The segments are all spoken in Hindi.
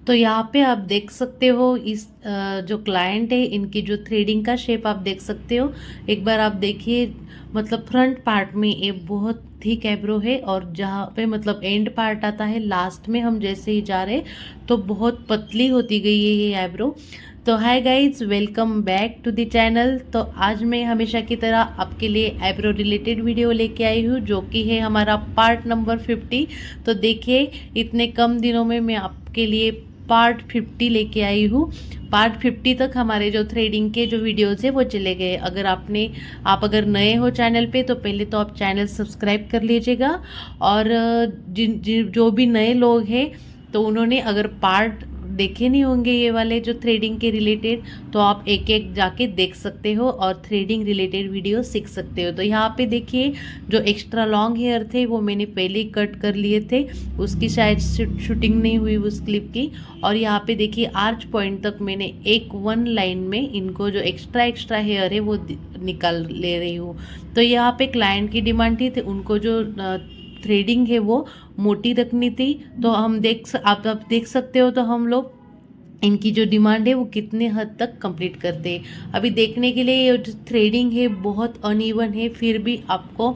तो यहाँ पे आप देख सकते हो इस जो क्लाइंट है इनकी जो थ्रेडिंग का शेप आप देख सकते हो। एक बार आप देखिए, मतलब फ्रंट पार्ट में ये बहुत थिक आईब्रो है और जहाँ पे मतलब एंड पार्ट आता है लास्ट में हम जैसे ही जा रहे तो बहुत पतली होती गई है ये आईब्रो। तो hi guys, welcome back to the channel. तो आज मैं हमेशा की तरह आपके लिए आईब्रो रिलेटेड वीडियो लेके आई हूँ, जो कि है हमारा पार्ट नंबर 50। तो देखिए, इतने कम दिनों में मैं आपके लिए पार्ट 50 लेके आई हूँ। पार्ट 50 तक हमारे जो थ्रेडिंग के जो वीडियोस है वो चले गए। आप अगर नए हो चैनल पे तो पहले तो आप चैनल सब्सक्राइब कर लीजिएगा। और जो भी नए लोग हैं तो उन्होंने अगर पार्ट देखे नहीं होंगे ये वाले जो थ्रेडिंग के रिलेटेड, तो आप एक एक जाके देख सकते हो और थ्रेडिंग रिलेटेड वीडियो सीख सकते हो। तो यहाँ पे देखिए, जो एक्स्ट्रा लॉन्ग हेयर थे वो मैंने पहले ही कट कर लिए थे, उसकी शायद शूटिंग नहीं हुई उस क्लिप की। और यहाँ पे देखिए, आर्च पॉइंट तक मैंने एक वन लाइन में इनको जो एक्स्ट्रा एक्स्ट्रा हेयर है वो निकाल ले रही हूँ। तो यहाँ पे क्लाइंट की डिमांड थी तो उनको जो थ्रेडिंग है वो मोटी रखनी थी। तो आप देख सकते हो, तो हम लोग इनकी जो डिमांड है वो कितने हद तक कंप्लीट करते हैं। अभी देखने के लिए ये जो थ्रेडिंग है बहुत अनइवन है, फिर भी आपको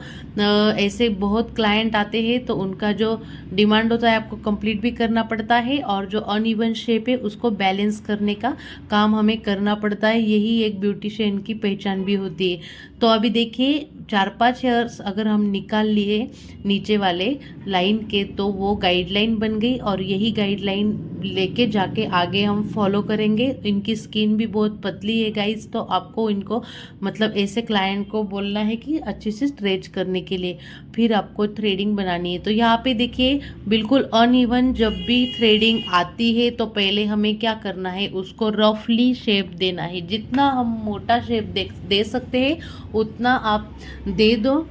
ऐसे बहुत क्लाइंट आते हैं तो उनका जो डिमांड होता है आपको कंप्लीट भी करना पड़ता है, और जो अनइवन शेप है उसको बैलेंस करने का काम हमें करना पड़ता है। यही एक ब्यूटिशियन की पहचान भी होती है। तो अभी देखिए, 4-5 हेयर्स अगर हम निकाल लिए नीचे वाले लाइन के तो वो गाइडलाइन बन गई, और यही गाइडलाइन लेके जाके आगे हम फॉलो करेंगे। इनकी स्किन भी बहुत पतली है गाइस, तो आपको इनको मतलब ऐसे क्लाइंट को बोलना है कि अच्छे से स्ट्रेच करने के लिए, फिर आपको थ्रेडिंग बनानी है। तो यहाँ पे देखिए, बिल्कुल अनइवन जब भी थ्रेडिंग आती है तो पहले हमें क्या करना है, उसको रफली शेप देना है। जितना हम मोटा शेप दे सकते हैं उतना आप दे दो।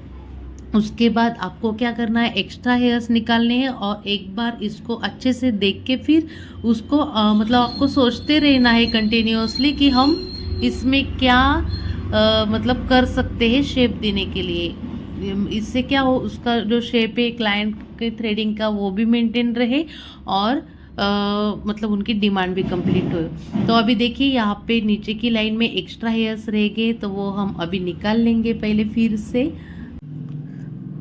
उसके बाद आपको क्या करना है, एक्स्ट्रा हेयर्स निकालने हैं और एक बार इसको अच्छे से देख के फिर उसको मतलब आपको सोचते रहना है कंटिन्यूअसली कि हम इसमें क्या मतलब कर सकते हैं शेप देने के लिए। इससे क्या हो, उसका जो शेप है क्लाइंट के थ्रेडिंग का वो भी मेंटेन रहे और मतलब उनकी डिमांड भी कंप्लीट हो। तो अभी देखिए, यहाँ पे नीचे की लाइन में एक्स्ट्रा हेयर्स रह गए तो वो हम अभी निकाल लेंगे पहले फिर से।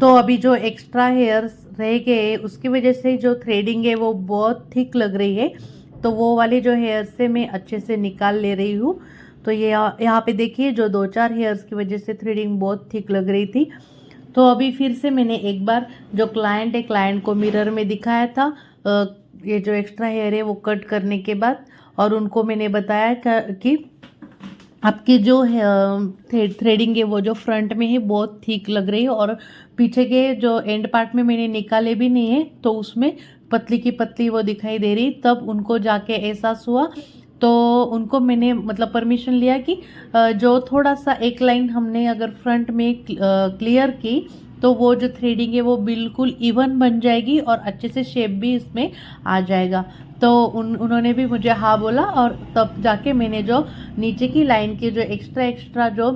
तो अभी जो एक्स्ट्रा हेयर्स रह गए उसकी वजह से जो थ्रेडिंग है वो बहुत थिक लग रही है, तो वो वाले जो हेयर से मैं अच्छे से निकाल ले रही हूँ। तो ये यहाँ पे देखिए, जो 2-4 हेयर्स की वजह से थ्रेडिंग बहुत थिक लग रही थी। तो अभी फिर से मैंने एक बार जो क्लाइंट है, क्लाइंट को मिरर में दिखाया था ये जो एक्स्ट्रा हेयर है वो कट करने के बाद, और उनको मैंने बताया कि आपकी जो थ्रेडिंग है वो जो फ्रंट में है बहुत ठीक लग रही है, और पीछे के जो एंड पार्ट में मैंने निकाले भी नहीं है तो उसमें पतली की पतली वो दिखाई दे रही। तब उनको जाके एहसास हुआ, तो उनको मैंने मतलब परमिशन लिया कि जो थोड़ा सा एक लाइन हमने अगर फ्रंट में क्लियर की तो वो जो थ्रेडिंग है वो बिल्कुल इवन बन जाएगी और अच्छे से शेप भी इसमें आ जाएगा। तो उन्होंने भी मुझे हाँ बोला, और तब जाके मैंने जो नीचे की लाइन की जो एक्स्ट्रा एक्स्ट्रा जो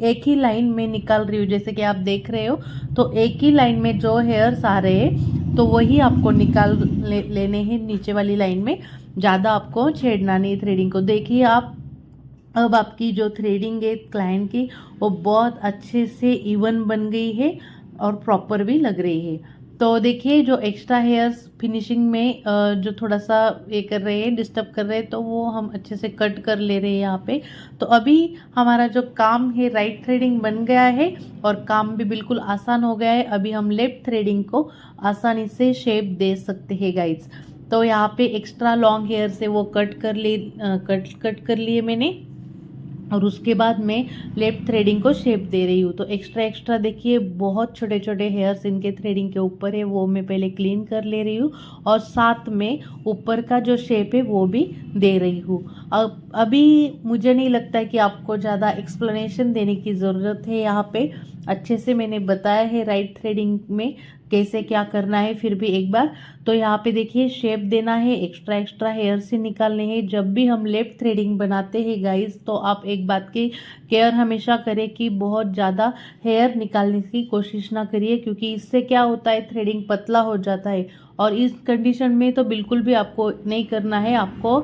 एक ही लाइन में निकाल रही हूँ, जैसे कि आप देख रहे हो, तो एक ही लाइन में जो हेयर्स आ रहे हैं तो वही आपको निकाल लेने हैं नीचे वाली लाइन में। ज़्यादा आपको छेड़ना नहीं थ्रेडिंग को। देखिए आप, अब आपकी जो थ्रेडिंग है क्लाइंट की वो बहुत अच्छे से इवन बन गई है और प्रॉपर भी लग रही है। तो देखिए, जो एक्स्ट्रा हेयर्स फिनिशिंग में जो थोड़ा सा ये कर रहे हैं, डिस्टर्ब कर रहे हैं, तो वो हम अच्छे से कट कर ले रहे हैं यहाँ पे। तो अभी हमारा जो काम है राइट थ्रेडिंग बन गया है और काम भी बिल्कुल आसान हो गया है। अभी हम लेफ्ट थ्रेडिंग को आसानी से शेप दे सकते हैं गाइज। तो यहाँ पे एक्स्ट्रा लॉन्ग हेयर से वो कट कर लिए मैंने, और उसके बाद मैं लेफ्ट थ्रेडिंग को शेप दे रही हूँ। तो एक्स्ट्रा एक्स्ट्रा देखिए, बहुत छोटे छोटे हेयर्स इनके थ्रेडिंग के ऊपर है, वो मैं पहले क्लीन कर ले रही हूँ, और साथ में ऊपर का जो शेप है वो भी दे रही हूँ। अब अभी मुझे नहीं लगता है कि आपको ज़्यादा एक्सप्लेनेशन देने की ज़रूरत है। यहाँ पे अच्छे से मैंने बताया है राइट थ्रेडिंग में कैसे क्या करना है फिर भी एक बार। तो यहाँ पे देखिए शेप देना है, एक्स्ट्रा हेयर से निकालने हैं। जब भी हम लेफ्ट थ्रेडिंग बनाते हैं गाइस, तो आप एक बात की केयर हमेशा करें कि बहुत ज़्यादा हेयर निकालने की कोशिश ना करिए, क्योंकि इससे क्या होता है थ्रेडिंग पतला हो जाता है। और इस कंडीशन में तो बिल्कुल भी आपको नहीं करना है, आपको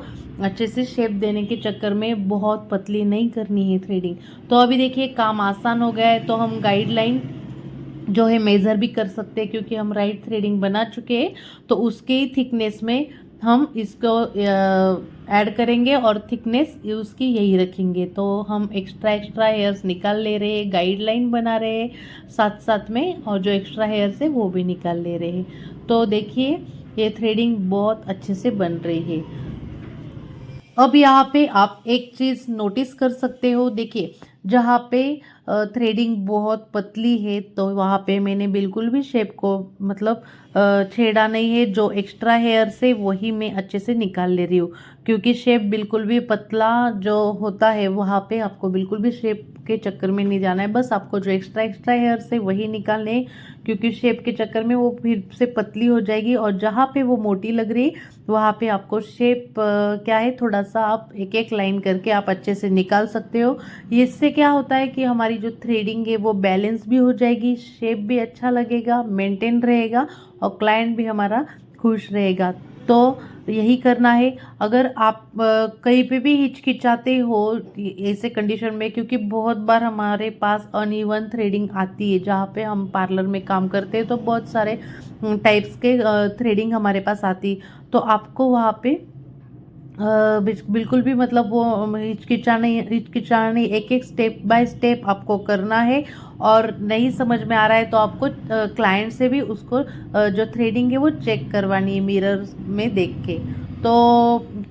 अच्छे से शेप देने के चक्कर में बहुत पतली नहीं करनी है थ्रेडिंग। तो अभी देखिए काम आसान हो गया है, तो हम गाइडलाइन जो है मेज़र भी कर सकते हैं, क्योंकि हम राइट थ्रेडिंग बना चुके हैं। तो उसके ही थिकनेस में हम इसको ऐड करेंगे और थिकनेस उसकी यही रखेंगे। तो हम एक्स्ट्रा हेयर्स निकाल ले रहे हैं, गाइडलाइन बना रहे हैं साथ साथ में, और जो एक्स्ट्रा हेयर्स है वो भी निकाल ले रहे हैं। तो देखिए ये थ्रेडिंग बहुत अच्छे से बन रही है। अब यहाँ पे आप एक चीज़ नोटिस कर सकते हो, देखिए जहाँ पे थ्रेडिंग बहुत पतली है तो वहाँ पे मैंने बिल्कुल भी शेप को मतलब छेड़ा नहीं है। जो एक्स्ट्रा हेयर से वही मैं अच्छे से निकाल ले रही हूँ, क्योंकि शेप बिल्कुल भी पतला जो होता है वहाँ पे आपको बिल्कुल भी शेप के चक्कर में नहीं जाना है। बस आपको जो एक्स्ट्रा हेयर से वही निकालने हैं, क्योंकि शेप के चक्कर में वो फिर से पतली हो जाएगी। और जहाँ पे वो मोटी लग रही वहाँ पे आपको शेप क्या है थोड़ा सा आप एक एक लाइन करके आप अच्छे से निकाल सकते हो। इससे क्या होता है कि हमारी जो थ्रेडिंग है वो बैलेंस भी हो जाएगी, शेप भी अच्छा लगेगा, मेंटेन रहेगा, और क्लाइंट भी हमारा खुश रहेगा। तो यही करना है। अगर आप कहीं पे भी हिचकिचाते हो ऐसे कंडीशन में, क्योंकि बहुत बार हमारे पास अनइवन थ्रेडिंग आती है, जहाँ पे हम पार्लर में काम करते हैं तो बहुत सारे टाइप्स के थ्रेडिंग हमारे पास आती, तो आपको वहाँ पे बिल्कुल भी मतलब वो हिचकिचाने एक एक स्टेप बाय स्टेप आपको करना है। और नहीं समझ में आ रहा है तो आपको क्लाइंट से भी उसको जो थ्रेडिंग है वो चेक करवानी है मिरर में देख के। तो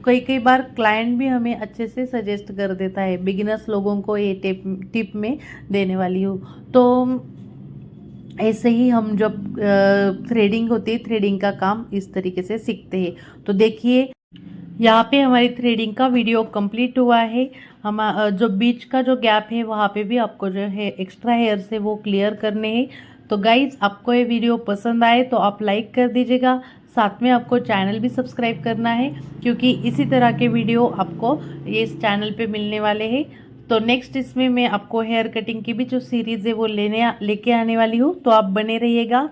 कई कई बार क्लाइंट भी हमें अच्छे से सजेस्ट कर देता है, बिगिनर्स लोगों को ये टिप में देने वाली हूँ। तो ऐसे ही हम जब थ्रेडिंग होती है, थ्रेडिंग का काम इस तरीके से सीखते हैं। तो देखिए यहाँ पे हमारी थ्रेडिंग का वीडियो कंप्लीट हुआ है। हम जो बीच का जो गैप है वहाँ पे भी आपको जो है एक्स्ट्रा हेयर से वो क्लियर करने हैं। तो गाइज आपको ये वीडियो पसंद आए तो आप लाइक कर दीजिएगा, साथ में आपको चैनल भी सब्सक्राइब करना है, क्योंकि इसी तरह के वीडियो आपको ये इस चैनल पे मिलने वाले हैं। तो नेक्स्ट इसमें मैं आपको हेयर कटिंग की भी जो सीरीज़ है वो लेके आने वाली हूँ, तो आप बने रहिएगा।